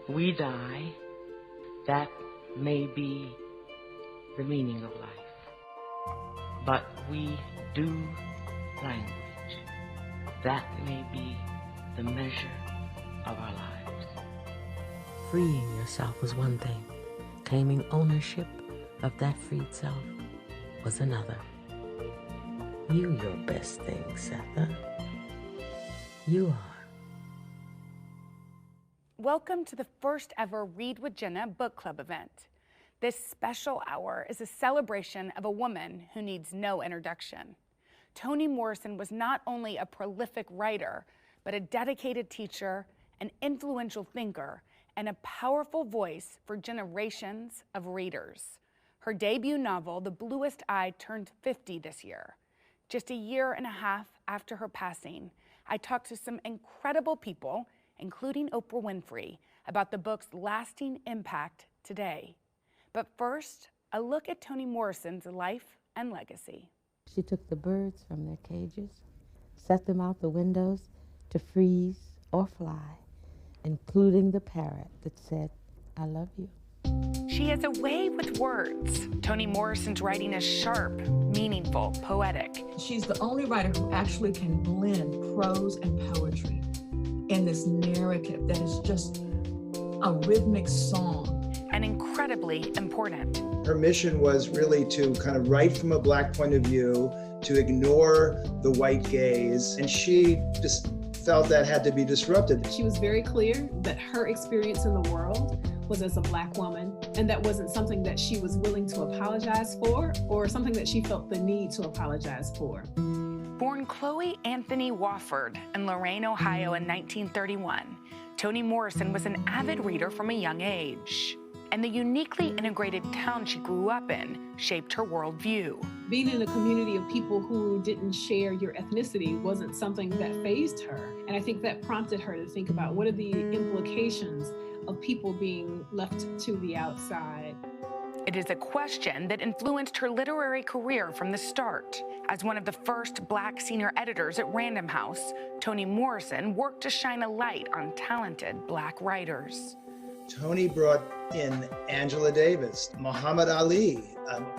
we die, that may be the meaning of life. But we do language, that may be the measure of our lives. Freeing yourself was one thing. Claiming ownership of that freed self was another. You your best thing, Setha. You are. Welcome to the first ever Read with Jenna book club event. This special hour is a celebration of a woman who needs no introduction. Toni Morrison was not only a prolific writer, but a dedicated teacher, an influential thinker, and a powerful voice for generations of readers. Her debut novel, The Bluest Eye, turned 50 this year. Just a year and a half after her passing, I talked to some incredible people, including Oprah Winfrey, about the book's lasting impact today. But first, a look at Toni Morrison's life and legacy. She took the birds from their cages, set them out the windows to freeze or fly, including the parrot that said, "I love you." She has a way with words. Toni Morrison's writing is sharp, meaningful, poetic. She's the only writer who actually can blend prose and poetry in this narrative that is just a rhythmic song. And incredibly important. Her mission was really to kind of write from a Black point of view, to ignore the white gaze, and she just felt that had to be disrupted. She was very clear that her experience in the world was as a Black woman, and that wasn't something that she was willing to apologize for or something that she felt the need to apologize for. Born Chloe Anthony Wofford in Lorain, Ohio in 1931, Toni Morrison was an avid reader from a young age. And the uniquely integrated town she grew up in shaped her worldview. Being in a community of people who didn't share your ethnicity wasn't something that fazed her. And I think that prompted her to think about what are the implications of people being left to the outside. It is a question that influenced her literary career from the start. As one of the first Black senior editors at Random House, Toni Morrison worked to shine a light on talented Black writers. Toni brought in Angela Davis, Muhammad Ali,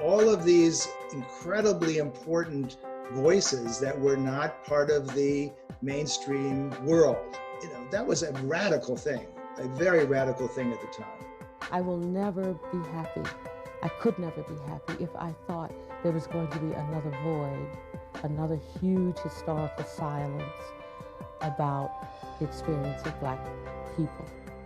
all of these incredibly important voices that were not part of the mainstream world. You know, that was a radical thing, a very radical thing at the time. I will never be happy. I could never be happy if I thought there was going to be another void, another huge historical silence about the experience of Black people.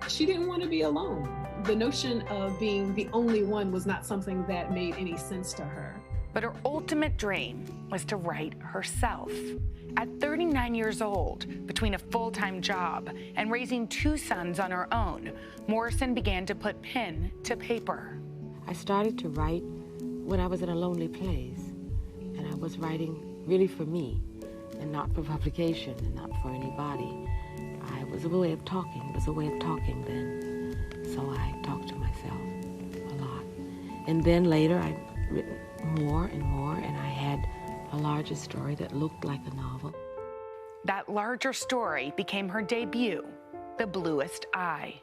She didn't want to be alone. The notion of being the only one was not something that made any sense to her. But her ultimate dream was to write herself. At 39 years old, between a full-time job and raising 2 sons on her own, Morrison began to put pen to paper. I started to write when I was in a lonely place, and I was writing really for me and not for publication and not for anybody. It was a way of talking. It was a way of talking then. So I talked to myself a lot. And then later I've written more and more, and I had a larger story that looked like a novel. That larger story became her debut, The Bluest Eye.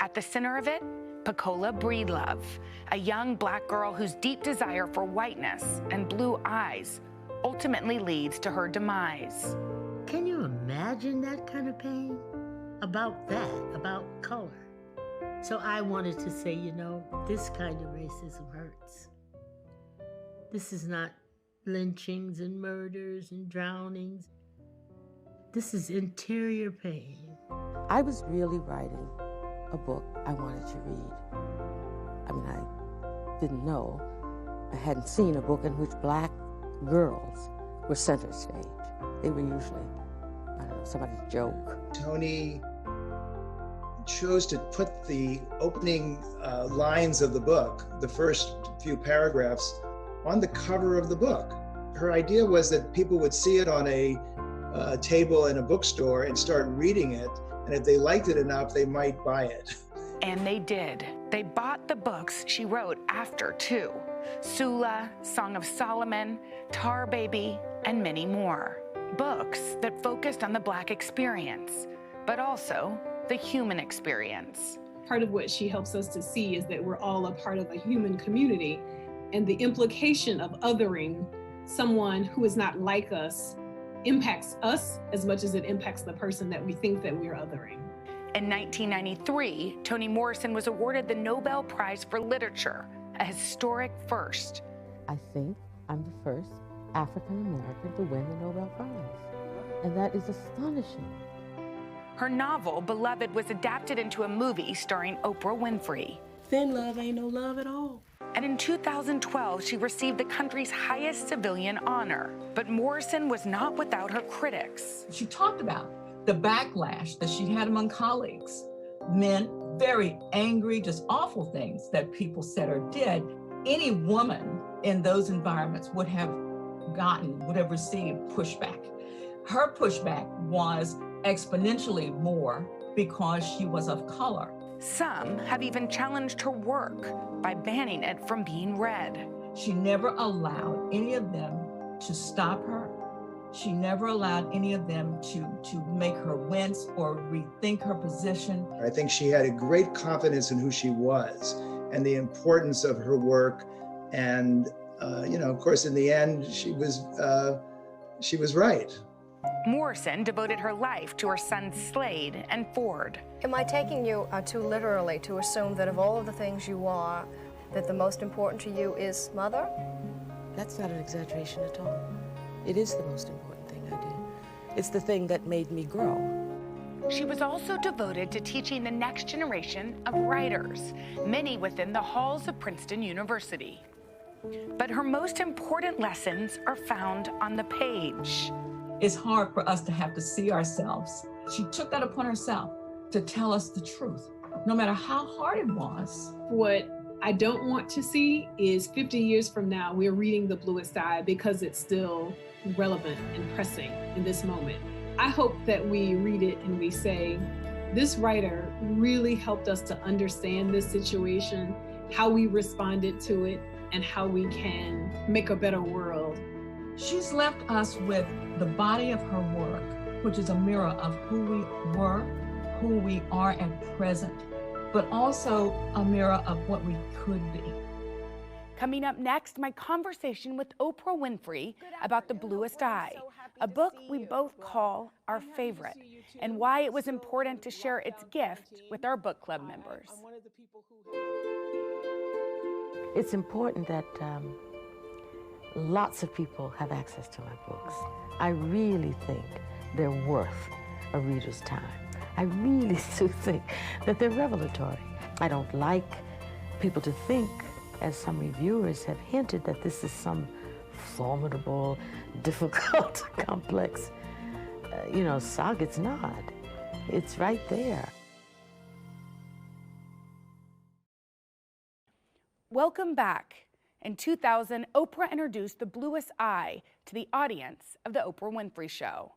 At the center of it, Pecola Breedlove, a young Black girl whose deep desire for whiteness and blue eyes ultimately leads to her demise. Can you imagine that kind of pain? About that, about color. So I wanted to say, you know, this kind of racism hurts. This is not lynchings and murders and drownings. This is interior pain. I was really writing a book I wanted to read. I mean, I didn't know. I hadn't seen a book in which Black girls were center stage. They were usually, I don't know, somebody's joke. Toni chose to put the opening lines of the book, the first few paragraphs, on the cover of the book. Her idea was that people would see it on a table in a bookstore and start reading it, and if they liked it enough, they might buy it. And they did. They bought the books she wrote after, too. Sula, Song of Solomon, Tar Baby, and many more. Books that focused on the Black experience, but also the human experience. part of what she helps us to see is that we're all a part of a human community, and the implication of othering someone who is not like us impacts us as much as it impacts the person that we think that we're othering. In 1993, Toni Morrison was awarded the Nobel Prize for Literature, a historic first. I think I'm the first African American to win the Nobel Prize, and that is astonishing. Her novel, Beloved, was adapted into a movie starring Oprah Winfrey. Then love ain't no love at all. And in 2012, she received the country's highest civilian honor. But Morrison was not without her critics. She talked about the backlash that she had among colleagues, men, very angry, just awful things that people said or did. Any woman in those environments would have received pushback. Her pushback was exponentially more because she was of color. Some have even challenged her work by banning it from being read. She never allowed any of them to stop her. She never allowed any of them to make her wince or rethink her position. I think she had a great confidence in who she was and the importance of her work. And, of course, in the end, she was right. Morrison devoted her life to her sons Slade and Ford. Am I taking you too literally to assume that of all of the things you are, that the most important to you is mother? That's not an exaggeration at all. It is the most important thing I do. It's the thing that made me grow. She was also devoted to teaching the next generation of writers, many within the halls of Princeton University. But her most important lessons are found on the page. It's hard for us to have to see ourselves. She took that upon herself to tell us the truth, no matter how hard it was. What I don't want to see is 50 years from now, we're reading The Bluest Eye because it's still relevant and pressing in this moment. I hope that we read it and we say, this writer really helped us to understand this situation, how we responded to it, and how we can make a better world. She's left us with the body of her work, which is a mirror of who we were, who we are at present, but also a mirror of what we could be. Coming up next, my conversation with Oprah Winfrey about The Bluest Eye, a book we both call our favorite, and why it was important to share its gift with our book club members. It's important that lots of people have access to my books. I really think they're worth a reader's time. I really do think that they're revelatory. I don't like people to think, as some reviewers have hinted, that this is some formidable, difficult, complex, saga. It's not. It's right there. Welcome back. In 2000, Oprah introduced The Bluest Eye to the audience of The Oprah Winfrey Show.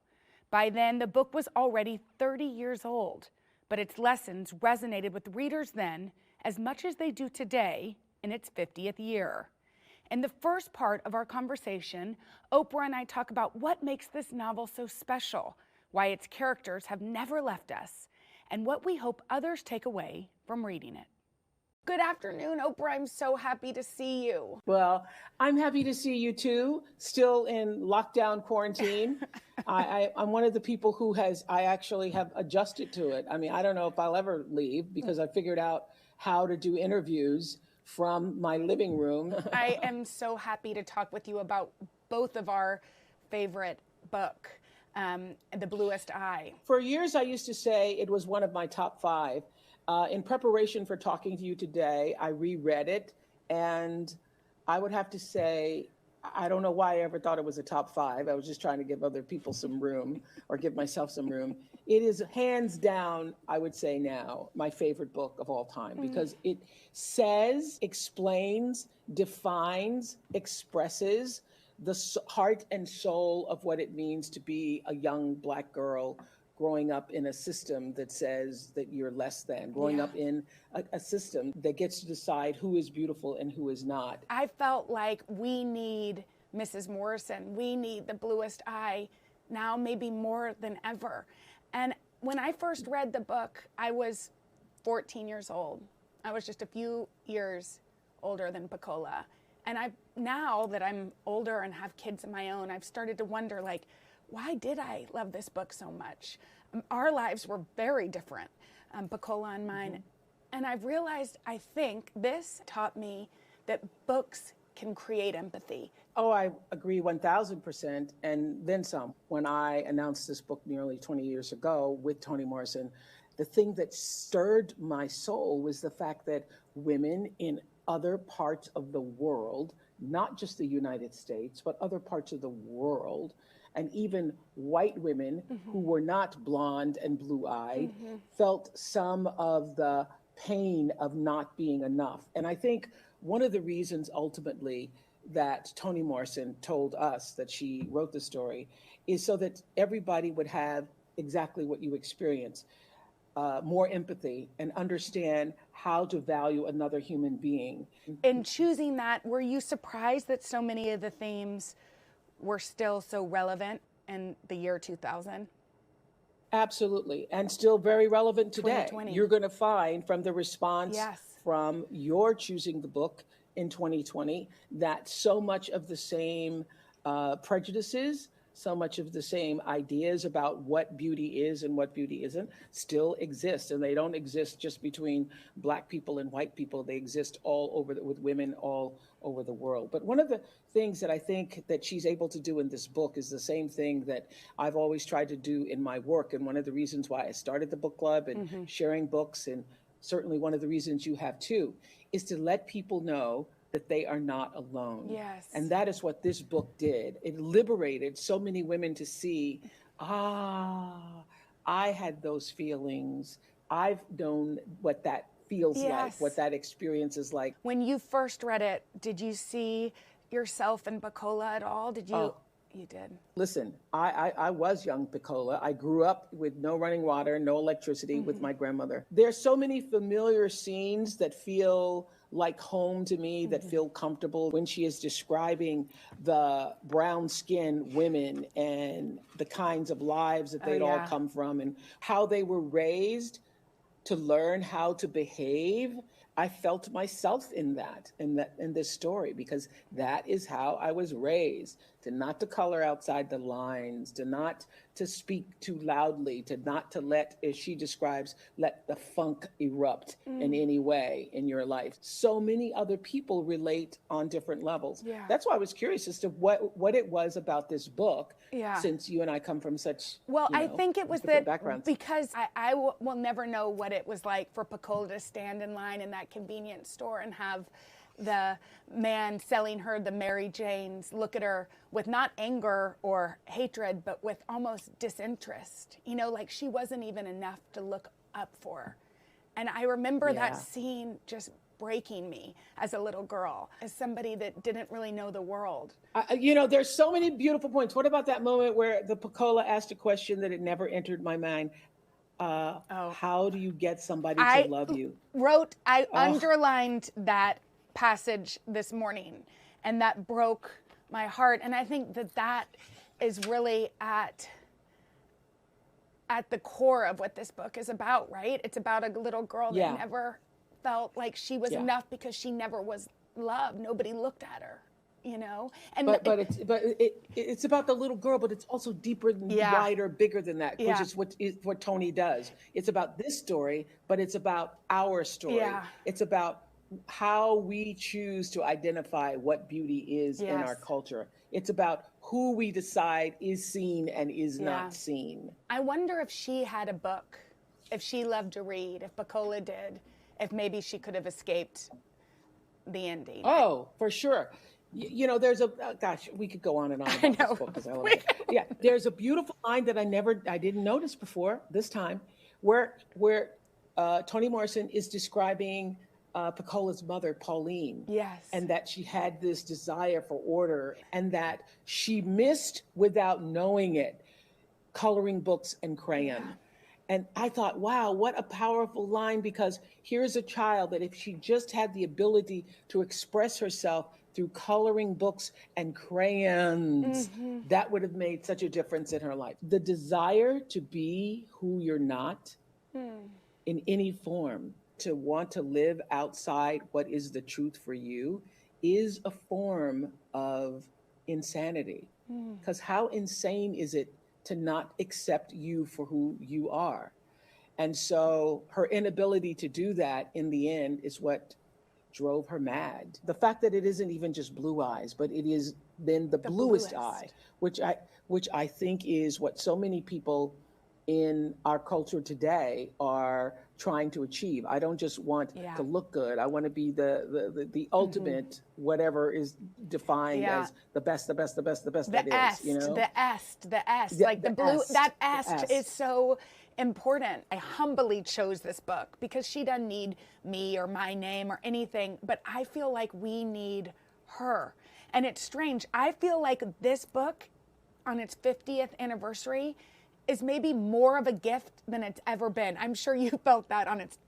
By then, the book was already 30 years old, but its lessons resonated with readers then as much as they do today in its 50th year. In the first part of our conversation, Oprah and I talk about what makes this novel so special, why its characters have never left us, and what we hope others take away from reading it. Good afternoon, Oprah. I'm so happy to see you. Well, I'm happy to see you too, still in lockdown quarantine. I'm one of the people who I actually have adjusted to it. I mean, I don't know if I'll ever leave because I figured out how to do interviews from my living room. I am so happy to talk with you about both of our favorite book, The Bluest Eye. For years, I used to say it was one of my top 5. In preparation for talking to you today, I reread it, and I would have to say, I don't know why I ever thought it was a top 5. I was just trying to give other people some room, or give myself some room. It is hands down, I would say now, my favorite book of all time, because it says, explains, defines, expresses the heart and soul of what it means to be a young Black girl growing up in a system that says that you're less than, growing up in a system that gets to decide who is beautiful and who is not. I felt like we need Mrs. Morrison. We need The Bluest Eye now maybe more than ever. And when I first read the book, I was 14 years old. I was just a few years older than Pecola. And now that I'm older and have kids of my own, I've started to wonder, like, why did I love this book so much? Our lives were very different, Pecola and mine. And I've realized, I think this taught me that books can create empathy. Oh, I agree 1,000%, and then some. When I announced this book nearly 20 years ago with Toni Morrison, the thing that stirred my soul was the fact that women in other parts of the world, not just the United States, but other parts of the world, and even white women who were not blonde and blue-eyed, felt some of the pain of not being enough. And I think one of the reasons ultimately that Toni Morrison told us that she wrote the story is so that everybody would have exactly what you experience, more empathy and understand how to value another human being. In choosing that, were you surprised that so many of the themes were still so relevant in the year 2000? Absolutely, and still very relevant today. 2020. You're going to find from the response Yes. from your choosing the book in 2020 that so much of the same prejudices, so much of the same ideas about what beauty is and what beauty isn't still exist. And they don't exist just between Black people and white people. They exist all over, with women all over the world. But one of the things that I think that she's able to do in this book is the same thing that I've always tried to do in my work. And one of the reasons why I started the book club and sharing books, and certainly one of the reasons you have too, is to let people know that they are not alone. Yes. And that is what this book did. It liberated so many women to see, I had those feelings. I've known what that feels like, what that experience is like. When you first read it, did you see yourself in Pecola at all? Did you? Oh. You did. Listen, I was young Pecola. I grew up with no running water, no electricity with my grandmother. There's so many familiar scenes that feel like home to me, that feel comfortable when she is describing the brown-skinned women and the kinds of lives that they'd all come from and how they were raised to learn how to behave. I felt myself in this story, because that is how I was raised, to not to color outside the lines, to not to speak too loudly, to not to let, as she describes, let the funk erupt in any way in your life. So many other people relate on different levels. Yeah. That's why I was curious as to what it was about this book, since you and I come from such, I think it was that backgrounds. Because I will never know what it was like for Pecola to stand in line in that convenience store and have the man selling her the Mary Janes look at her with not anger or hatred, but with almost disinterest. You know, like she wasn't even enough to look up for. And I remember that scene just breaking me as a little girl, as somebody that didn't really know the world. There's so many beautiful points. What about that moment where the Pecola asked a question that it never entered my mind? How do you get somebody to love you? I underlined that passage this morning, and that broke my heart. And I think that is really at the core of what this book is about, right? It's about a little girl that never felt like she was enough because she never was loved. Nobody looked at her, you know. And but it's about the little girl, but it's also deeper, wider, bigger than that, which is what Toni does. It's about this story, but it's about our story. Yeah. It's about how we choose to identify what beauty is in our culture. It's about who we decide is seen and is not seen. I wonder if she had a book, if she loved to read, if Pecola did, if maybe she could have escaped the ending. Oh, for sure. There's we could go on and on about this book, 'cause I love it. There's a beautiful line that I didn't notice before this time, where Toni Morrison is describing Pecola's mother, Pauline. Yes. And that she had this desire for order, and that she missed, without knowing it, coloring books and crayon. Yeah. And I thought, wow, what a powerful line, because here's a child that if she just had the ability to express herself through coloring books and crayons, that would have made such a difference in her life. The desire to be who you're not in any form, to want to live outside what is the truth for you is a form of insanity. Because how insane is it to not accept you for who you are? And so her inability to do that in the end is what drove her mad. The fact that it isn't even just blue eyes, but it is then the bluest eye, which I think is what so many people in our culture today are trying to achieve. I don't just want to look good. I want to be the ultimate, whatever is defined as the best that is, you know? The est, like the blue, that est is so important. I humbly chose this book because she doesn't need me or my name or anything, but I feel like we need her. And it's strange. I feel like this book on its 50th anniversary is maybe more of a gift than it's ever been. I'm sure you felt that on its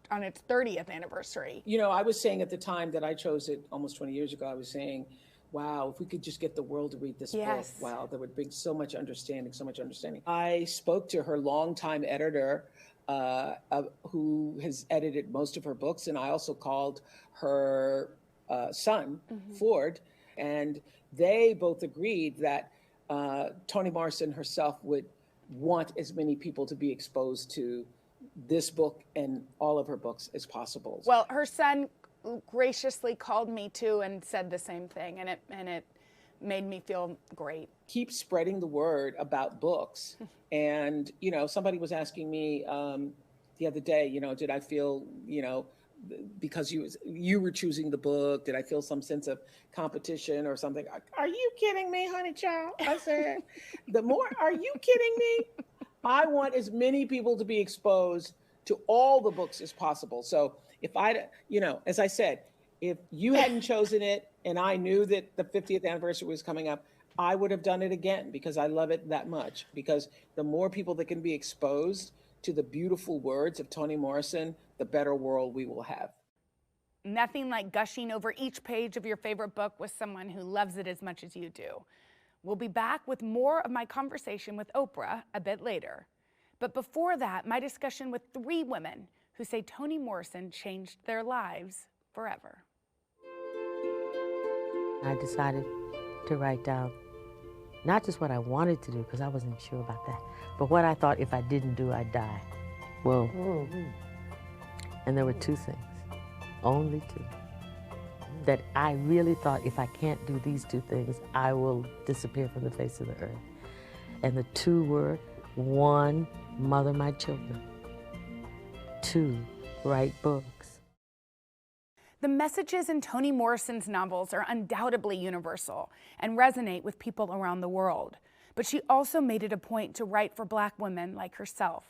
30th anniversary. You know, I was saying at the time that I chose it almost 20 years ago, I was saying, wow, if we could just get the world to read this book, wow, there would be so much understanding, so much understanding. I spoke to her longtime editor, who has edited most of her books, and I also called her son, Ford, and they both agreed that Toni Morrison herself would want as many people to be exposed to this book and all of her books as possible. Well, her son graciously called me too and said the same thing, and it made me feel great. Keep spreading the word about books. And, you know, somebody was asking me the other day, you know, did I feel, you know, because you were choosing the book, did I feel some sense of competition or something? Are you kidding me, honey child? I said, are you kidding me? I want as many people to be exposed to all the books as possible. So if you know, as I said, if you hadn't chosen it and I knew that the 50th anniversary was coming up, I would have done it again because I love it that much. Because the more people that can be exposed to the beautiful words of Toni Morrison, the better world we will have. Nothing like gushing over each page of your favorite book with someone who loves it as much as you do. We'll be back with more of my conversation with Oprah a bit later. But before that, my discussion with 3 women who say Toni Morrison changed their lives forever. I decided to write down not just what I wanted to do, because I wasn't sure about that, but what I thought if I didn't do, I'd die. Whoa. Mm-hmm. And there were 2 things, only 2, that I really thought if I can't do these 2 things, I will disappear from the face of the earth. And the 2 were, 1, mother my children, 2, write books. The messages in Toni Morrison's novels are undoubtedly universal and resonate with people around the world. But she also made it a point to write for Black women like herself.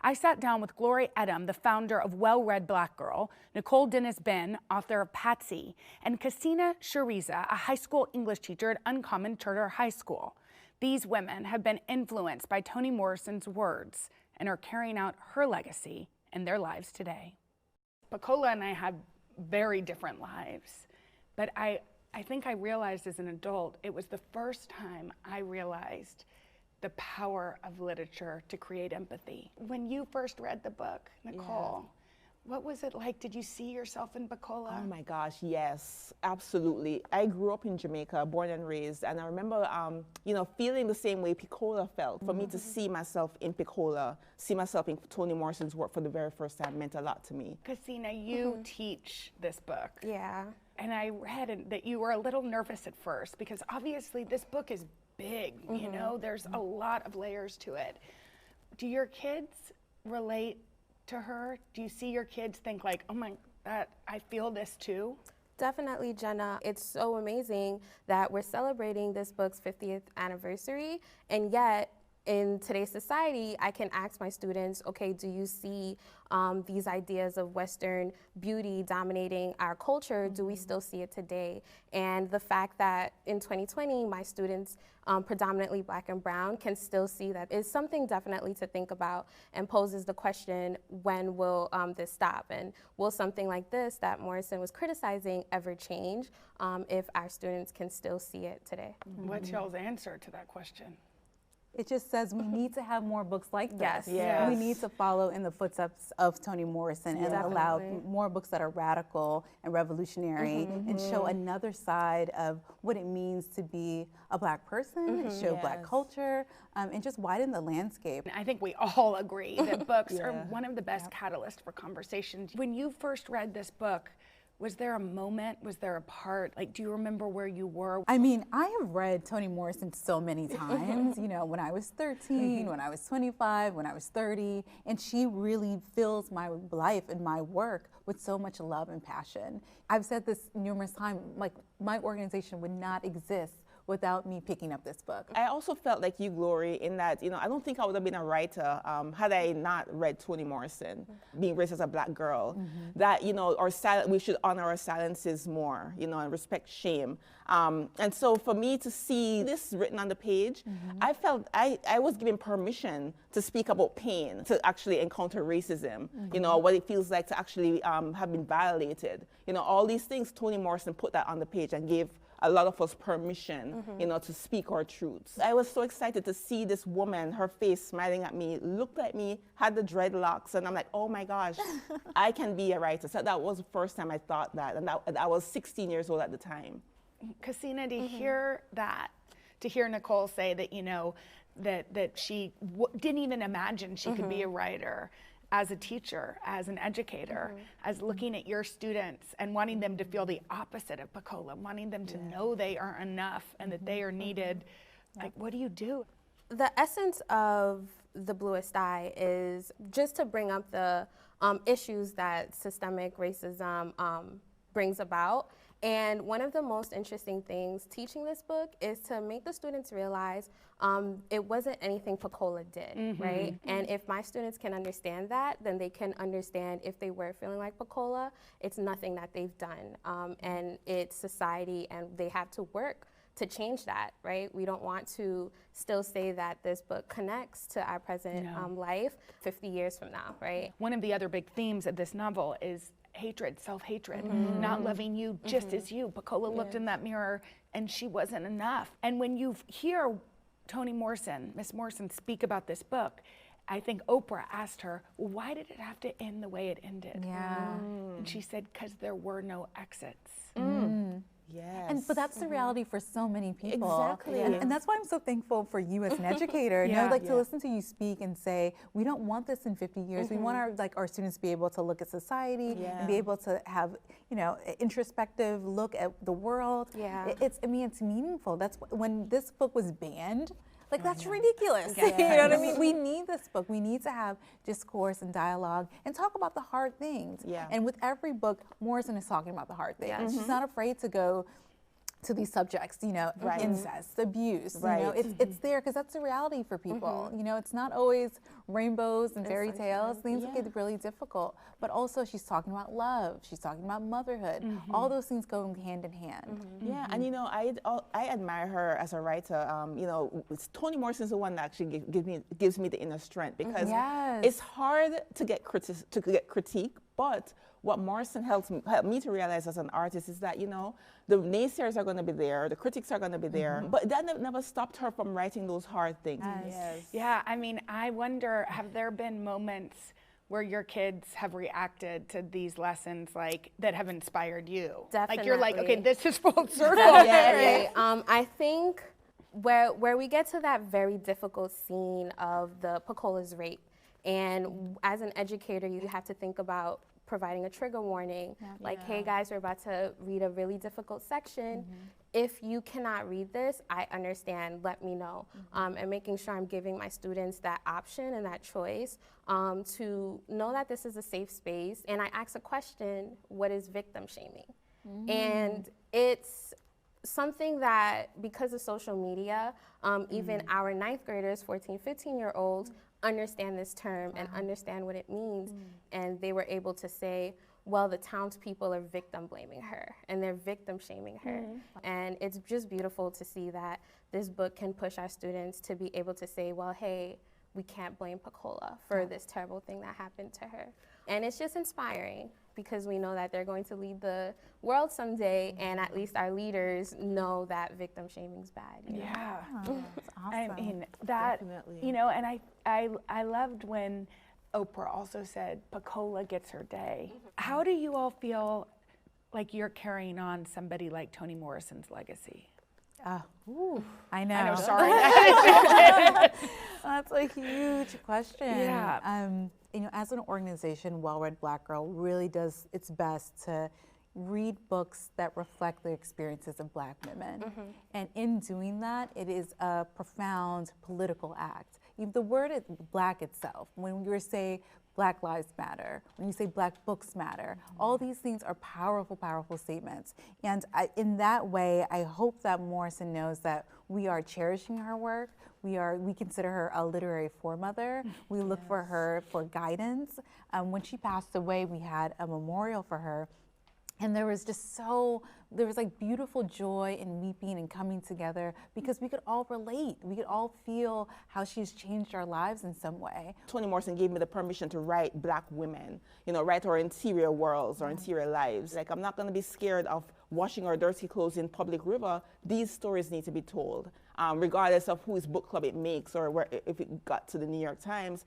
I sat down with Glory Edim, the founder of Well Read Black Girl, Nicole Dennis-Benn, author of Patsy, and Kessina Cheriza, a high school English teacher at Uncommon Charter High School. These women have been influenced by Toni Morrison's words and are carrying out her legacy in their lives today. Pecola and I have very different lives, but I think I realized as an adult, it was the first time I realized the power of literature to create empathy. When you first read the book, Nicole, what was it like? Did you see yourself in Pecola? Oh my gosh, yes, absolutely. I grew up in Jamaica, born and raised, and I remember, you know, feeling the same way Pecola felt. For me to see myself in Pecola, see myself in Toni Morrison's work for the very first time meant a lot to me. Kessina, you teach this book. Yeah. And I read that you were a little nervous at first because obviously this book is big, you know, there's a lot of layers to it. Do your kids relate to her? Do you see your kids think like, oh my, I feel this too? Definitely, Jenna. It's so amazing that we're celebrating this book's 50th anniversary, and yet in today's society, I can ask my students, okay, do you see these ideas of Western beauty dominating our culture? Do we still see it today? And the fact that in 2020, my students, predominantly Black and brown, can still see that is something definitely to think about, and poses the question, when will this stop? And will something like this that Morrison was criticizing ever change if our students can still see it today? What's y'all's answer to that question? It just says we need to have more books like this. Yes. We need to follow in the footsteps of Toni Morrison and allow more books that are radical and revolutionary and show another side of what it means to be a Black person, show Black culture, and just widen the landscape. I think we all agree that books are one of the best catalysts for conversations. When you first read this book, was there a moment, was there a part, like, do you remember where you were? I mean, I have read Toni Morrison so many times, you know, when I was 13, when I was 25, when I was 30, and she really fills my life and my work with so much love and passion. I've said this numerous times, like, my organization would not exist without me picking up this book. I also felt like you, Glory, in that, you know, I don't think I would have been a writer had I not read Toni Morrison, being raised as a Black girl, that, you know, we should honor our silences more, you know, and respect shame. And so for me to see this written on the page, I felt I was given permission to speak about pain, to actually encounter racism, you know, what it feels like to actually have been violated. You know, all these things, Toni Morrison put that on the page and gave a lot of us permission, you know, to speak our truths. I was so excited to see this woman, her face smiling at me, looked at me, had the dreadlocks, and I'm like, oh my gosh, I can be a writer. So that was the first time I thought that, and I was 16 years old at the time. Kessina, to hear that, to hear Nicole say that, you know, that she didn't even imagine she could be a writer, as a teacher, as an educator, as looking at your students and wanting them to feel the opposite of Pecola, wanting them to know they are enough and that they are needed. Like, what do you do? The essence of the Bluest Eye is just to bring up the issues that systemic racism brings about. And one of the most interesting things teaching this book is to make the students realize it wasn't anything Pecola did, right? And if my students can understand that, then they can understand if they were feeling like Pecola, it's nothing that they've done. And it's society, and they have to work to change that, right? We don't want to still say that this book connects to our present life 50 years from now, right? One of the other big themes of this novel is hatred, self-hatred, not loving you just as you. Pecola looked in that mirror and she wasn't enough. And when you hear Toni Morrison, Miss Morrison, speak about this book, I think Oprah asked her, well, why did it have to end the way it ended? And she said, because there were no exits. Yes. But that's the reality for so many people. Exactly. And that's why I'm so thankful for you as an educator. You know, like to listen to you speak and say, we don't want this in 50 years. We want our students to be able to look at society and be able to have, you know, introspective look at the world. I mean, it's meaningful. That's when this book was banned. Like, that's ridiculous. You know what I mean? We need this book. We need to have discourse and dialogue and talk about the hard things. And with every book, Morrison is talking about the hard things. She's not afraid to go to these subjects, you know, incest, abuse, you know, it's there because that's the reality for people. You know, it's not always rainbows and fairy tales. Things get really difficult. But also she's talking about love. She's talking about motherhood. All those things go hand in hand. Yeah, and you know, I admire her as a writer. You know, Toni Morrison's the one that actually gives me the inner strength, because it's hard to get critique, but what Morrison helped me to realize as an artist is that, you know, the naysayers are going to be there, the critics are going to be there, but that never stopped her from writing those hard things. Yeah, I mean, I wonder, have there been moments where your kids have reacted to these lessons, like, that have inspired you? Definitely. Like, you're like, okay, this is full circle. I think where we get to that very difficult scene of the Pecola's rape, and as an educator, you have to think about providing a trigger warning, like, hey guys, we're about to read a really difficult section. If you cannot read this, I understand, let me know. And making sure I'm giving my students that option and that choice to know that this is a safe space. And I ask a question, what is victim shaming? And it's something that, because of social media, even our 9th graders, 14, 15-year-olds, understand this term and understand what it means. And they were able to say, well, the townspeople are victim blaming her and they're victim shaming her. And it's just beautiful to see that this book can push our students to be able to say, well, hey, we can't blame Pecola for this terrible thing that happened to her. And it's just inspiring because we know that they're going to lead the world someday, and at least our leaders know that victim shaming's bad. You know? Yeah. Oh, that's awesome. I mean, that, you know, and I loved when Oprah also said, Pecola gets her day. How do you all feel like you're carrying on somebody like Toni Morrison's legacy? I know. I know, sorry. That's a huge question. Yeah. You know, as an organization, Well Read Black Girl really does its best to read books that reflect the experiences of Black women. And in doing that, it is a profound political act. The word is Black itself, when you say Black Lives Matter, when you say Black books matter, all these things are powerful, powerful statements. And in that way, I hope that Morrison knows that we are cherishing her work. We consider her a literary foremother. We look for her for guidance. When she passed away, we had a memorial for her. And there was like beautiful joy and weeping and coming together because we could all relate. We could all feel how she's changed our lives in some way. Toni Morrison gave me the permission to write Black women, you know, write our interior worlds, our interior lives. Like, I'm not gonna be scared of washing our dirty clothes in public river. These stories need to be told, regardless of whose book club it makes or where, if it got to the New York Times.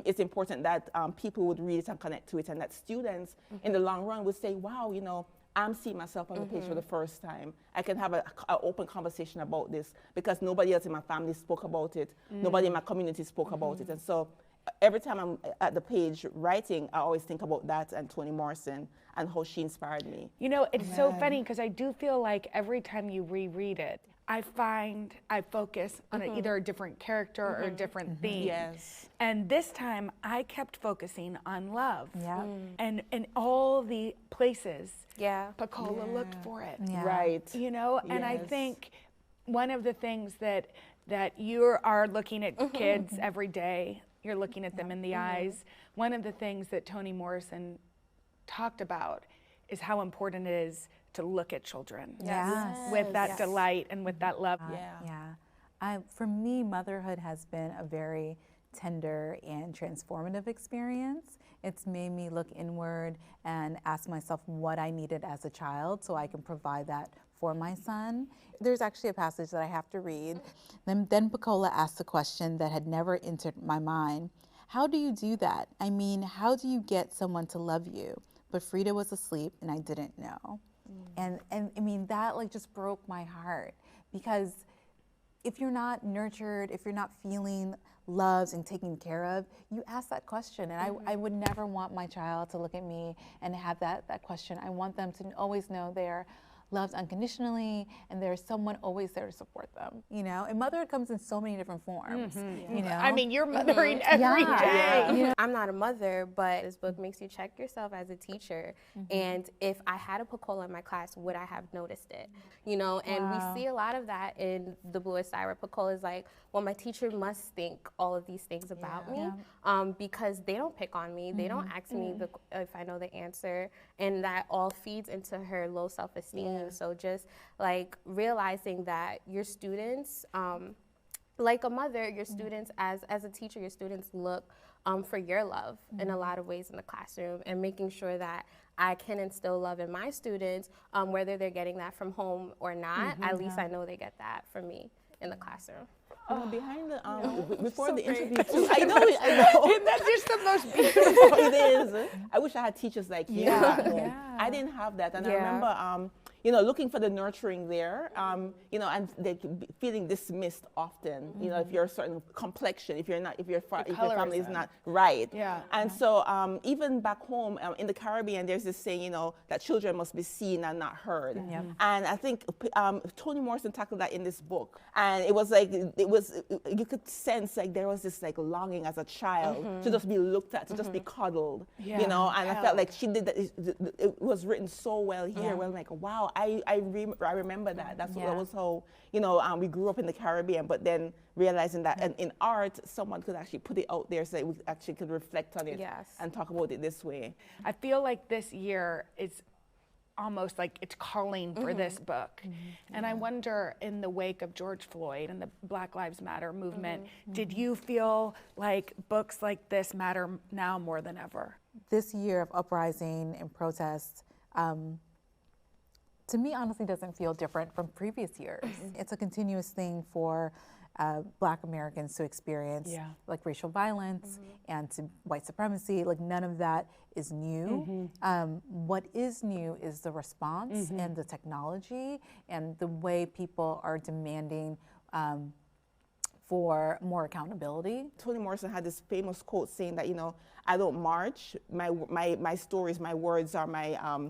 It's important that people would read it and connect to it, and that students in the long run would say, wow, you know, I'm seeing myself on the page for the first time. I can have an open conversation about this because nobody else in my family spoke about it. Nobody in my community spoke about it. And so every time I'm at the page writing, I always think about that and Toni Morrison and how she inspired me. You know, it's so funny because I do feel like every time you reread it, I find I focus on either a different character or a different theme. Yes. And this time I kept focusing on love. Yeah. And all the places Pecola looked for it. Yeah. Right. You know, and I think one of the things that you are looking at kids every day, you're looking at them in the eyes. One of the things that Toni Morrison talked about is how important it is to look at children with that delight and with that love. For me, motherhood has been a very tender and transformative experience. It's made me look inward and ask myself what I needed as a child so I can provide that for my son. There's actually a passage that I have to read. Then Pecola asked a question that had never entered my mind. How do you do that? I mean, how do you get someone to love you? But Frida was asleep and I didn't know. And I mean, that like just broke my heart because if you're not nurtured, if you're not feeling loved and taken care of, you ask that question. And I would never want my child to look at me and have that question. I want them to always know they're loved unconditionally and there's someone always there to support them, you know? And motherhood comes in so many different forms, you know? I mean, you're mothering every day. You know, I'm not a mother, but this book makes you check yourself as a teacher. And if I had a Pecola in my class, would I have noticed it? You know, and we see a lot of that in the Bluest Eye, where Pecola is like, well, my teacher must think all of these things about me because they don't pick on me. They don't ask me if I know the answer. And that all feeds into her low self-esteem. So just like realizing that your students, like a mother, your students, as a teacher, your students look for your love in a lot of ways in the classroom, and making sure that I can instill love in my students, whether they're getting that from home or not. At least I know they get that from me in the classroom. Behind the before the interview too, I know. That's just the most beautiful. It is. I wish I had teachers like you at home. I didn't have that, and I remember, you know, looking for the nurturing there, you know, and they feeling dismissed often. You know, if you're a certain complexion, if your family is not right. And so even back home in the Caribbean, there's this saying, you know, that children must be seen and not heard. And I think Toni Morrison tackled that in this book, and it was like you could sense like there was this like longing as a child to just be looked at, to just be cuddled, you know. And I felt like she did that. It was written so well here. Where I'm like, wow, I remember that. That was how, you know, we grew up in the Caribbean, but then realizing that in art, someone could actually put it out there so that we actually could reflect on it and talk about it this way. I feel like this year is almost like it's calling for this book. And I wonder, in the wake of George Floyd and the Black Lives Matter movement, did you feel like books like this matter now more than ever? this year of uprising and protests, to me, honestly, doesn't feel different from previous years. It's a continuous thing for Black Americans to experience, like racial violence and to white supremacy. Like none of that is new. What is new is the response and the technology and the way people are demanding for more accountability. Toni Morrison had this famous quote saying that, you know, I don't march, my stories, my words are my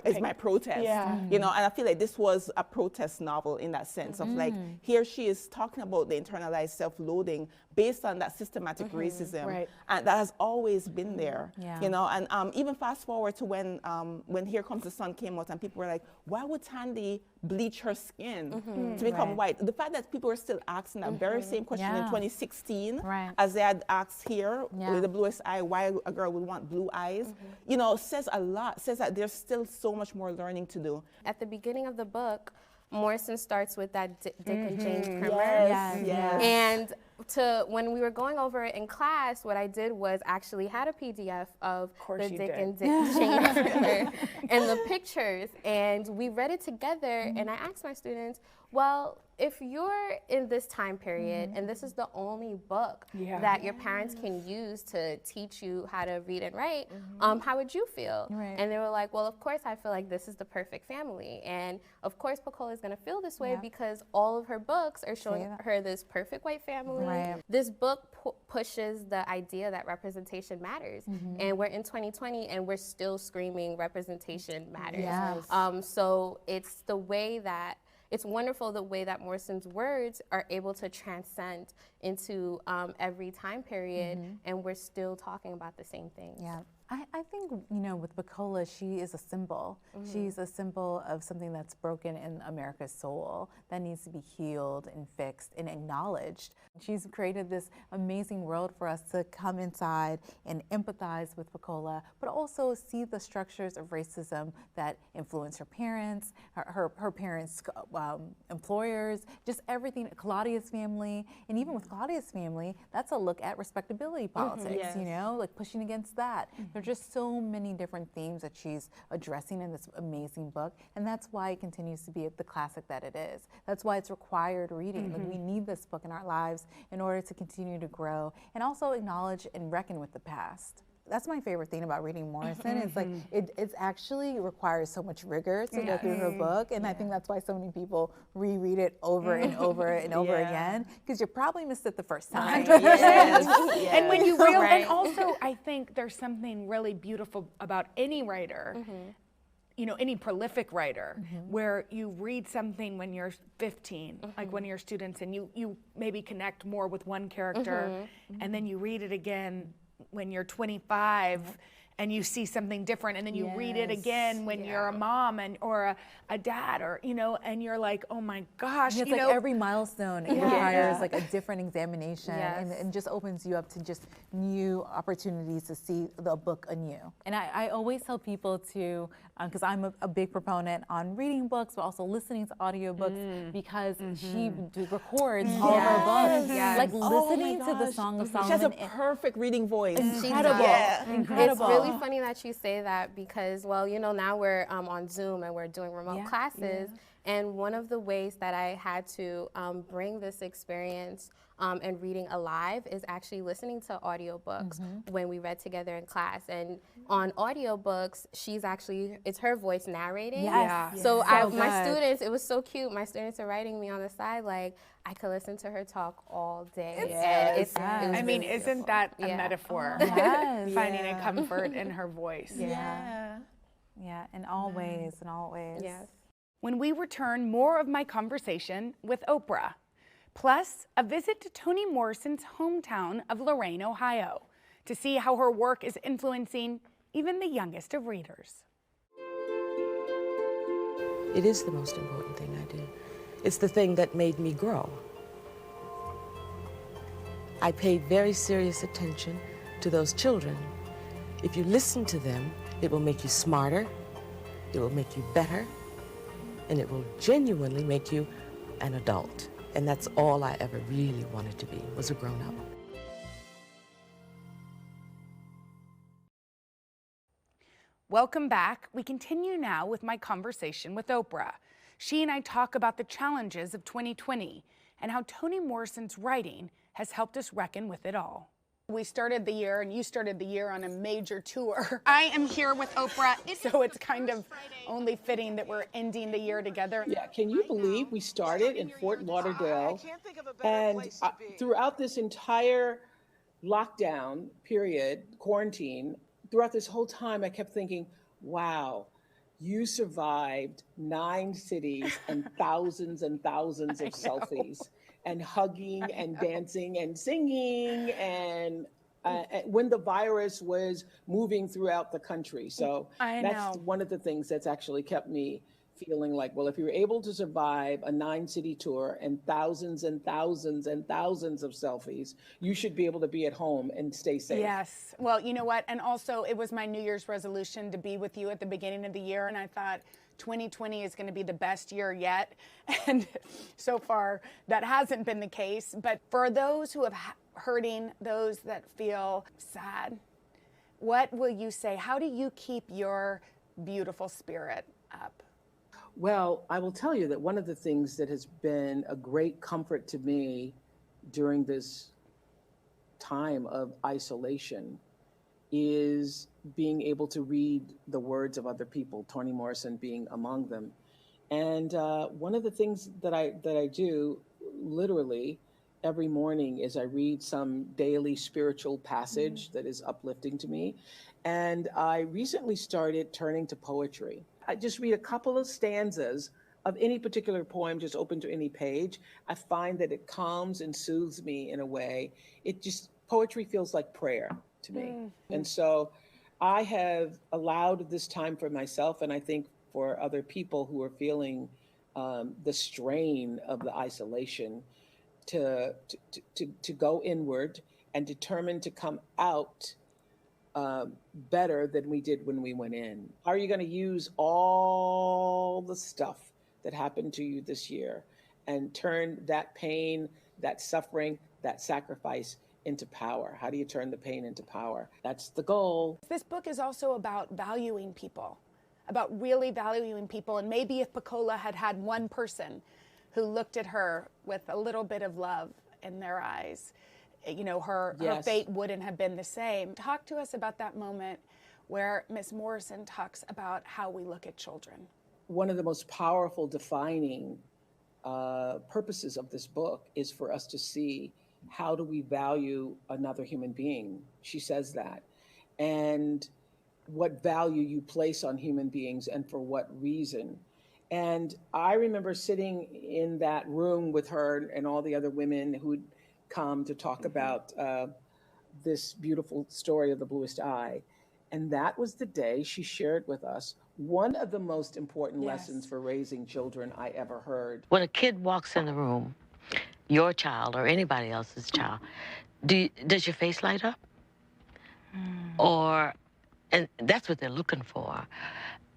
is my protest. You know, and I feel like this was a protest novel in that sense of like, here she is talking about the internalized self-loathing based on that systematic racism, and that has always been there. You know, and even fast forward to when Here Comes the Sun came out, and people were like, why would Tandy bleach her skin to become white? The fact that people were still asking that very same question in 2016, as they had asked here with the Bluest Eye, why a girl would want blue eyes, you know, says a lot, says that there's still so much more learning to do. At the beginning of the book, Morrison starts with that Dick and Jane's primer. And when we were going over it in class, what I did was actually had a PDF of the Dick and Jane primer and the pictures, and we read it together, and I asked my students, well, if you're in this time period and this is the only book that your parents can use to teach you how to read and write, how would you feel? And they were like, well, of course I feel like this is the perfect family. And of course Pecola is gonna feel this way because all of her books are showing her this perfect white family. This book pushes the idea that representation matters. And we're in 2020 and we're still screaming representation matters. So it's the way that it's wonderful the way that Morrison's words are able to transcend into every time period, and we're still talking about the same things. I think, you know, with Pecola, she is a symbol. She's a symbol of something that's broken in America's soul that needs to be healed and fixed and acknowledged. She's created this amazing world for us to come inside and empathize with Pecola, but also see the structures of racism that influence her parents, her parents' employers, just everything, Claudia's family. And even with Claudia's family, that's a look at respectability politics, you know, like pushing against that. There are just so many different themes that she's addressing in this amazing book, and that's why it continues to be the classic that it is. That's why it's required reading. Like, we need this book in our lives in order to continue to grow and also acknowledge and reckon with the past. That's my favorite thing about reading Morrison. It's like it actually requires so much rigor to go through her book, and I think that's why so many people reread it over and over and over again, because you probably missed it the first time. And when you realize, and also I think there's something really beautiful about any writer, you know, any prolific writer, where you read something when you're 15, like when you're students, and you maybe connect more with one character, and then you read it again when you're 25 and you see something different, and then you read it again when you're a mom or a dad, or, you know, and you're like, oh my gosh. It's like every milestone, it requires like a different examination, and just opens you up to just new opportunities to see the book anew. And I always tell people to, because I'm a big proponent on reading books, but also listening to audiobooks, because she records all of her books. Like listening to the Song of Solomon. She has a perfect reading voice. Incredible. It's really funny that you say that, because, well, you know, now we're on Zoom and we're doing remote classes, and one of the ways that I had to bring this experience and reading alive is actually listening to audiobooks when we read together in class. And on audiobooks, it's her voice narrating. So my students, it was so cute, my students are writing me on the side like, I could listen to her talk all day. I mean, isn't that a metaphor? Finding a comfort in her voice. In all ways, in all ways. When we return, more of my conversation with Oprah, plus a visit to Toni Morrison's hometown of Lorain, Ohio, to see how her work is influencing even the youngest of readers. It is the most important thing I do. It's the thing that made me grow. I paid very serious attention to those children. If you listen to them, it will make you smarter, it will make you better, and it will genuinely make you an adult. And that's all I ever really wanted to be, was a grown-up. Welcome back. We continue now with my conversation with Oprah. She and I talk about the challenges of 2020 and how Toni Morrison's writing has helped us reckon with it all. We started the year, and you started the year on a major tour. I am here with Oprah, so it's kind of only fitting that we're ending the year together. Yeah, can you believe we started in Fort Lauderdale, and throughout this entire lockdown period, quarantine, throughout this whole time, I kept thinking, wow, you survived 9 cities and thousands of selfies. And hugging and dancing and singing and when the virus was moving throughout the country. So that's one of the things that's actually kept me feeling like, well, if you're able to survive a 9-city tour and thousands of selfies, you should be able to be at home and stay safe. Yes. Well, you know what? And also, it was my New Year's resolution to be with you at the beginning of the year. And I thought 2020 is going to be the best year yet. And so far, that hasn't been the case. But for those who have hurting, those that feel sad, what will you say? How do you keep your beautiful spirit up? Well, I will tell you that one of the things that has been a great comfort to me during this time of isolation is being able to read the words of other people, Toni Morrison being among them. And one of the things that I do literally every morning is I read some daily spiritual passage that is uplifting to me. And I recently started turning to poetry. I just read a couple of stanzas of any particular poem, just open to any page. I find that it calms and soothes me in a way. Poetry feels like prayer to me. And so I have allowed this time for myself, and I think for other people who are feeling the strain of the isolation, to go inward and determine to come out better than we did when we went in. How are you going to use all the stuff that happened to you this year and turn that pain, that suffering, that sacrifice into power? How do you turn the pain into power? That's the goal. This book is also about valuing people, about really valuing people. And maybe if Pecola had had one person who looked at her with a little bit of love in their eyes, you know, her fate wouldn't have been the same. Talk to us about that moment where Ms. Morrison talks about how we look at children. One of the most powerful defining purposes of this book is for us to see how do we value another human being. She says that. And what value you place on human beings and for what reason. And I remember sitting in that room with her and all the other women who'd come to talk about this beautiful story of the Bluest Eye. And that was the day she shared with us one of the most important lessons for raising children I ever heard. When a kid walks in the room, your child or anybody else's child, does your face light up? And that's what they're looking for.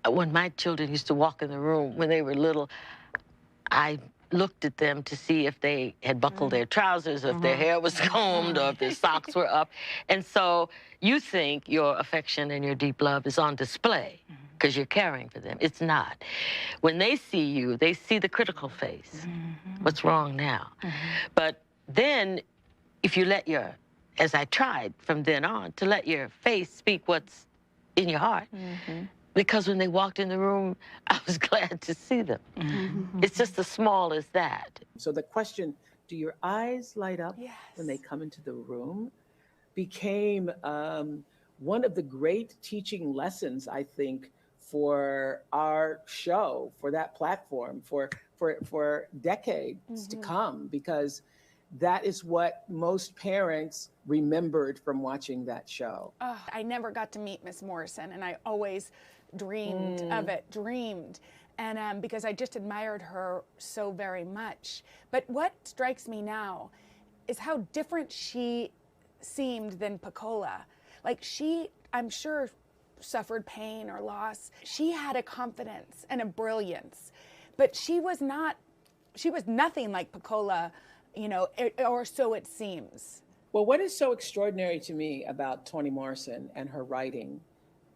When my children used to walk in the room when they were little, I looked at them to see if they had buckled their trousers, or if their hair was combed, or if their socks were up. And so you think your affection and your deep love is on display because you're caring for them. It's not. When they see you, they see the critical face. What's wrong now? But then if you let as I tried from then on, to let your face speak what's in your heart, because when they walked in the room, I was glad to see them. It's just as small as that. So the question, do your eyes light up when they come into the room, became one of the great teaching lessons, I think, for our show, for that platform, for decades to come, because that is what most parents remembered from watching that show. Oh, I never got to meet Miss Morrison, and I always dreamed of it, and because I just admired her so very much. But what strikes me now is how different she seemed than Pecola. Like she, I'm sure, suffered pain or loss. She had a confidence and a brilliance, but she was nothing like Pecola, you know, or so it seems. Well, what is so extraordinary to me about Toni Morrison and her writing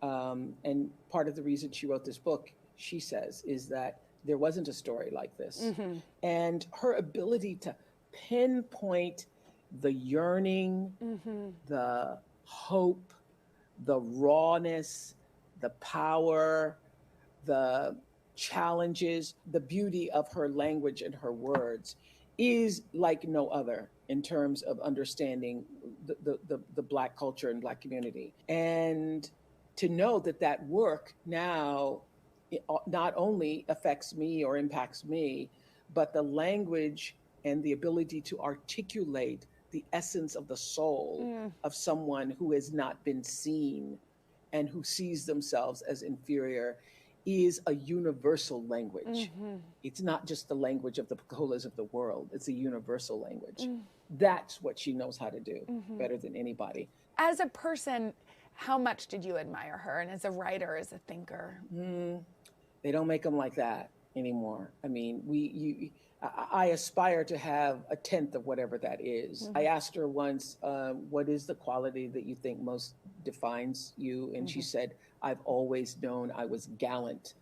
And part of the reason she wrote this book, she says, is that there wasn't a story like this. And her ability to pinpoint the yearning, the hope, the rawness, the power, the challenges, the beauty of her language and her words is like no other in terms of understanding the Black culture and Black community. And to know that that work now not only affects me or impacts me, but the language and the ability to articulate the essence of the soul of someone who has not been seen and who sees themselves as inferior is a universal language. It's not just the language of the Pecolas of the world, it's a universal language. That's what she knows how to do better than anybody. As a person, how much did you admire her? And as a writer, as a thinker? They don't make them like that anymore. I mean, I aspire to have a tenth of whatever that is. I asked her once, what is the quality that you think most defines you? And she said, I've always known I was gallant.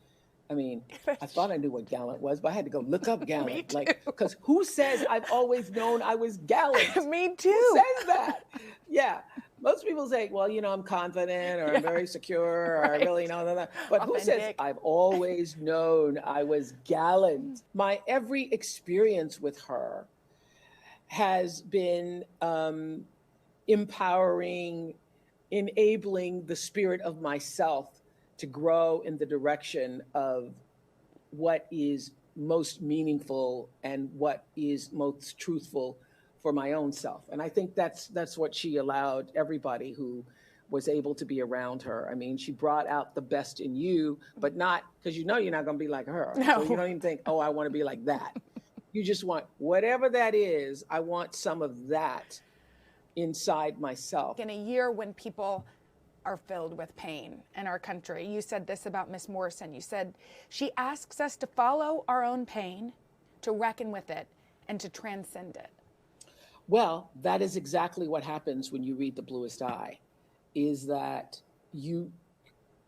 I mean, I thought I knew what gallant was, but I had to go look up gallant. Like, because who says I've always known I was gallant? Me too. Who says that? Yeah. Most people say, well, you know, I'm confident or I'm very secure or I really know. But who says I've always known I was gallant? My every experience with her has been empowering, enabling the spirit of myself to grow in the direction of what is most meaningful and what is most truthful for my own self. And I think that's what she allowed everybody who was able to be around her. I mean, she brought out the best in you, but not, because you know you're not gonna be like her. No. So you don't even think, oh, I wanna be like that. You just want, whatever that is, I want some of that inside myself. In a year when people are filled with pain in our country, you said this about Miss Morrison. You said, she asks us to follow our own pain, to reckon with it, and to transcend it. Well, that is exactly what happens when you read The Bluest Eye, is that you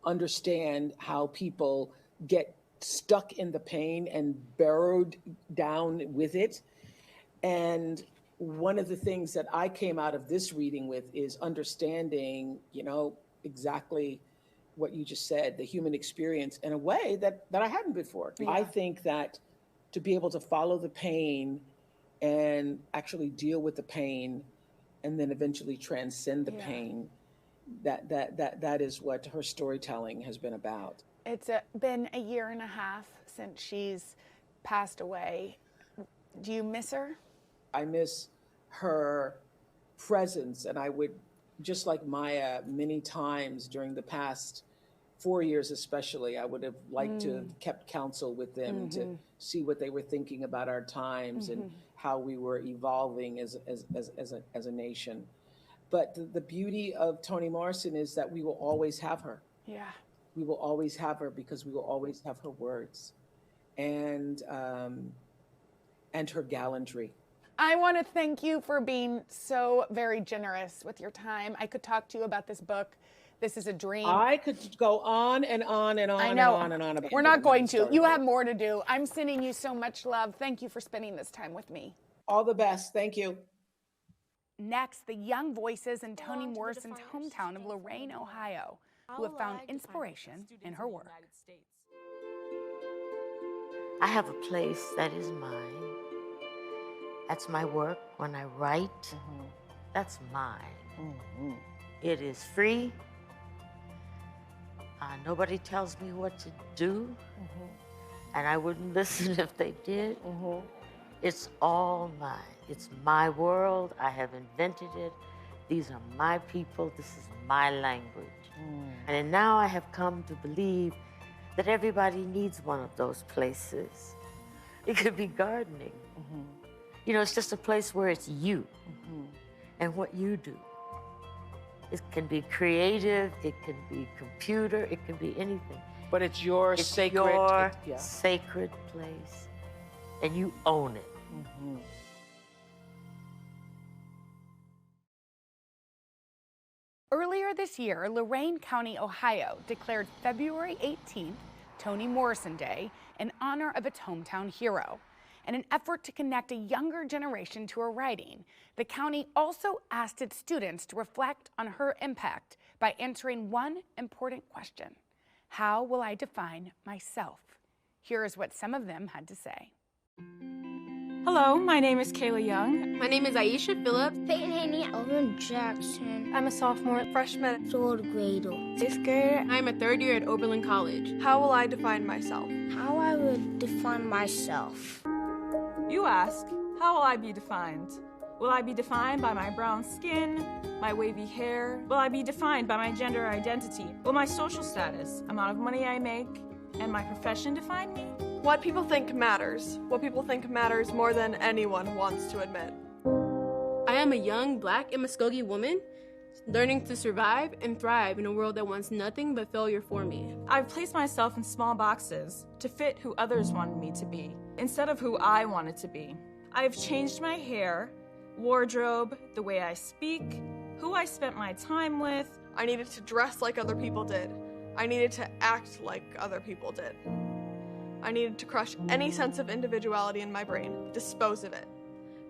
understand how people get stuck in the pain and burrowed down with it. And one of the things that I came out of this reading with is understanding, you know, exactly what you just said, the human experience in a way that I hadn't before. Yeah. I think that to be able to follow the pain and actually deal with the pain and then eventually transcend the pain, that is what her storytelling has been about. It's been a year and a half since she's passed away. Do you miss her? I miss her presence, and I would, just like Maya, many times during the past 4 years especially, I would have liked to have kept counsel with them to see what they were thinking about our times and how we were evolving as a nation. But the beauty of Toni Morrison is that we will always have her. Yeah. We will always have her because we will always have her words and her gallantry. I want to thank you for being so very generous with your time. I could talk to you about this book. This is a dream. I could go on and on and on I know. and on and on about it. We're not going to. You have more to do. I'm sending you so much love. Thank you for spending this time with me. All the best. Thank you. Next, the young voices in Toni Morrison's hometown of Lorain, Ohio, who have found inspiration in her work. I have a place that is mine. That's my work. When I write, that's mine. It is free. Nobody tells me what to do, and I wouldn't listen if they did. It's all mine. It's my world. I have invented it. These are my people. This is my language. And now I have come to believe that everybody needs one of those places. It could be gardening. You know, it's just a place where it's you and what you do. It can be creative, it can be computer, it can be anything. But it's your sacred, sacred place, and you own it. Earlier this year, Lorain County, Ohio declared February 18th Toni Morrison Day in honor of its hometown hero. In an effort to connect a younger generation to her writing, the county also asked its students to reflect on her impact by answering one important question: how will I define myself? Here is what some of them had to say. Hello, my name is Kayla Young. My name is Aisha Phillips. Peyton Haney, Alvin Jackson. I'm a sophomore, freshman, third grader. Sixth grader. I'm a third year at Oberlin College. How will I define myself? How I would define myself. You ask, how will I be defined? Will I be defined by my brown skin, my wavy hair? Will I be defined by my gender identity? Will my social status, amount of money I make, and my profession define me? What people think matters. What people think matters more than anyone wants to admit. I am a young Black and Muskogee woman learning to survive and thrive in a world that wants nothing but failure for me. I've placed myself in small boxes to fit who others wanted me to be, instead of who I wanted to be. I've changed my hair, wardrobe, the way I speak, who I spent my time with. I needed to dress like other people did. I needed to act like other people did. I needed to crush any sense of individuality in my brain, dispose of it,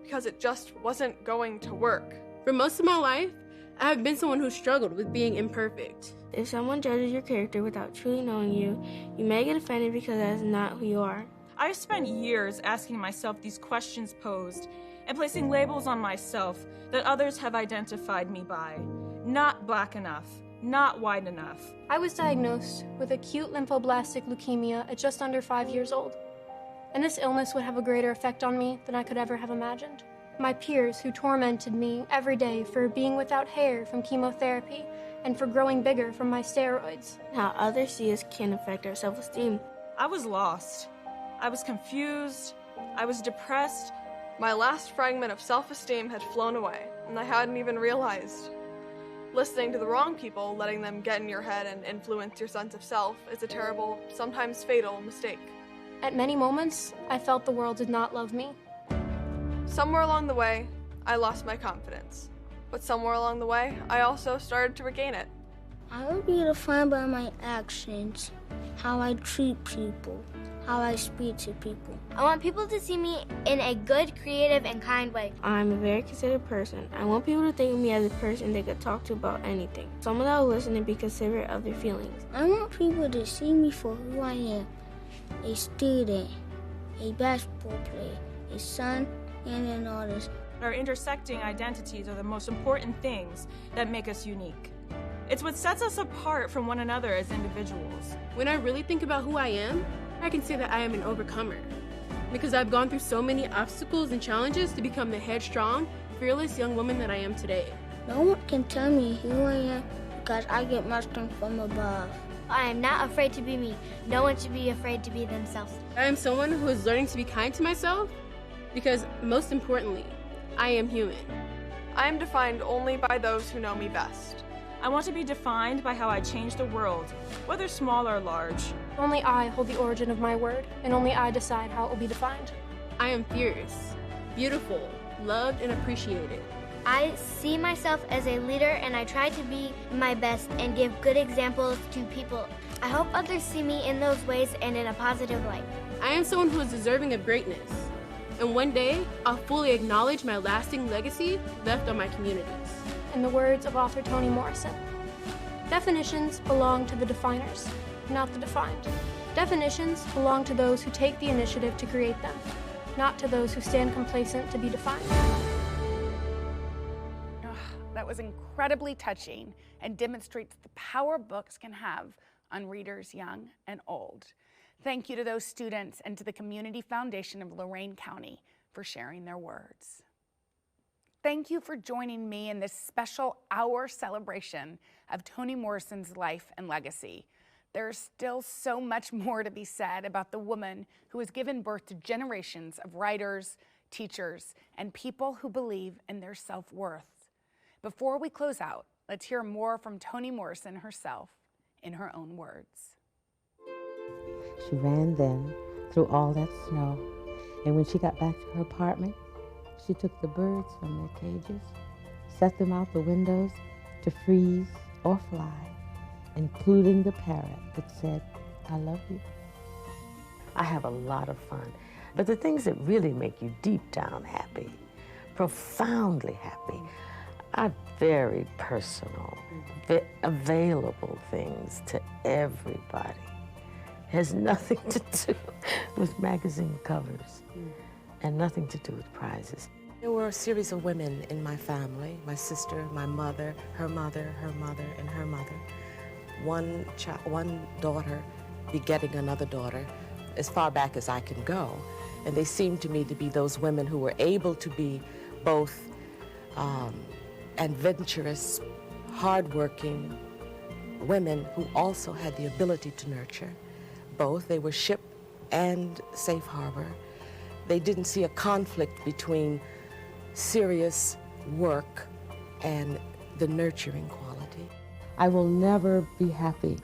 because it just wasn't going to work. For most of my life, I have been someone who struggled with being imperfect. If someone judges your character without truly knowing you, you may get offended because that is not who you are. I've spent years asking myself these questions posed and placing labels on myself that others have identified me by. Not Black enough, not white enough. I was diagnosed with acute lymphoblastic leukemia at just under 5 years old, and this illness would have a greater effect on me than I could ever have imagined. My peers who tormented me every day for being without hair from chemotherapy and for growing bigger from my steroids. How others see us can affect our self-esteem. I was lost. I was confused. I was depressed. My last fragment of self-esteem had flown away, and I hadn't even realized. Listening to the wrong people, letting them get in your head and influence your sense of self is a terrible, sometimes fatal mistake. At many moments, I felt the world did not love me. Somewhere along the way, I lost my confidence. But somewhere along the way, I also started to regain it. I will be defined by my actions, how I treat people, how I speak to people. I want people to see me in a good, creative, and kind way. I'm a very considerate person. I want people to think of me as a person they could talk to about anything. Someone that will listen and be considerate of their feelings. I want people to see me for who I am. A student, a basketball player, a son, and an artist. Our intersecting identities are the most important things that make us unique. It's what sets us apart from one another as individuals. When I really think about who I am, I can say that I am an overcomer, because I've gone through so many obstacles and challenges to become the headstrong, fearless young woman that I am today. No one can tell me who I am because I get my strength from above. I am not afraid to be me. No one should be afraid to be themselves. I am someone who is learning to be kind to myself, because most importantly, I am human. I am defined only by those who know me best. I want to be defined by how I change the world, whether small or large. Only I hold the origin of my word, and only I decide how it will be defined. I am fierce, beautiful, loved, and appreciated. I see myself as a leader, and I try to be my best and give good examples to people. I hope others see me in those ways and in a positive light. I am someone who is deserving of greatness. And one day, I'll fully acknowledge my lasting legacy left on my communities. In the words of author Toni Morrison, definitions belong to the definers, not the defined. Definitions belong to those who take the initiative to create them, not to those who stand complacent to be defined. That was incredibly touching and demonstrates the power books can have on readers young and old. Thank you to those students and to the Community Foundation of Lorain County for sharing their words. Thank you for joining me in this special hour celebration of Toni Morrison's life and legacy. There's still so much more to be said about the woman who has given birth to generations of writers, teachers, and people who believe in their self-worth. Before we close out, let's hear more from Toni Morrison herself in her own words. She ran then through all that snow, and when she got back to her apartment, she took the birds from their cages, set them out the windows, to freeze or fly, including the parrot that said, "I love you." I have a lot of fun. But the things that really make you deep down happy, profoundly happy, are very personal, available things to everybody. Has nothing to do with magazine covers and nothing to do with prizes. There were a series of women in my family, my sister, my mother, her mother, her mother, and her mother. One daughter begetting another daughter as far back as I can go. And they seemed to me to be those women who were able to be both adventurous, hardworking women who also had the ability to nurture. Both, they were ship and safe harbor. They didn't see a conflict between serious work and the nurturing quality. I will never be happy.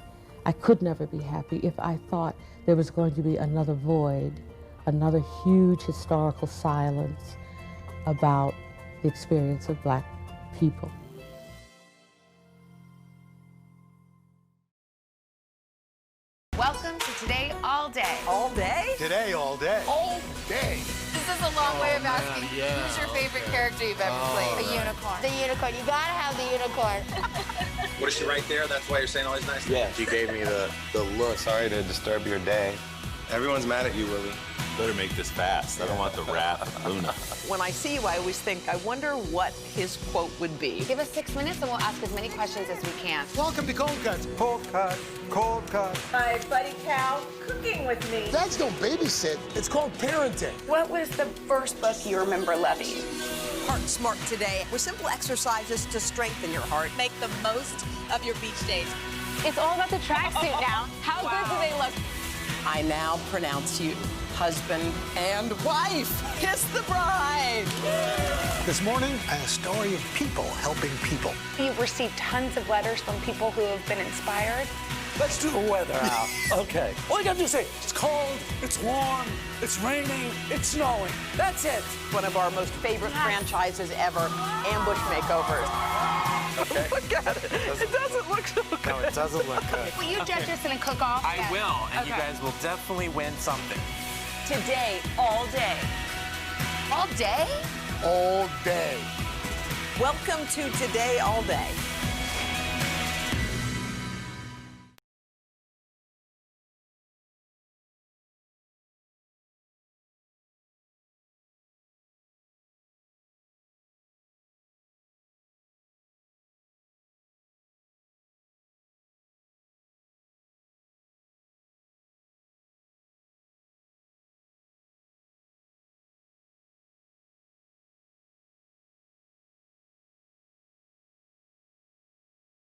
I could never be happy if I thought there was going to be another void, another huge historical silence about the experience of Black people. Welcome to Today All Day. All day? Today all day. All day. This is a long way of asking who's your favorite character you've ever played? The unicorn. The unicorn. You gotta have the unicorn. What is she right there? That's why you're saying all these nice things? Yeah, she gave me the look. Sorry to disturb your day. Everyone's mad at you, Willie. Better make this fast. I don't want the wrath of Luna. When I see you, I always think, I wonder what his quote would be. Give us 6 minutes and we'll ask as many questions as we can. Welcome to Cold Cuts. Cold cut, cold cut. My buddy Cal cooking with me. Dads don't babysit. It's called parenting. What was the first book you remember loving? Heart Smart Today, with simple exercises to strengthen your heart. Make the most of your beach days. It's all about the tracksuit now. How good do they look? I now pronounce you husband and wife. Kiss the bride. This morning, a story of people helping people. You've received tons of letters from people who have been inspired. Let's do the weather out. Okay. All you gotta do is say, it's cold, it's warm, it's raining, it's snowing. That's it. One of our most favorite franchises ever, Ambush Makeovers. Okay. Look at it. It doesn't look so good. No, it doesn't look good. Will you judge us in a cook-off? I will, and you guys will definitely win something. Today, all day. All day? All day. Welcome to Today, All Day.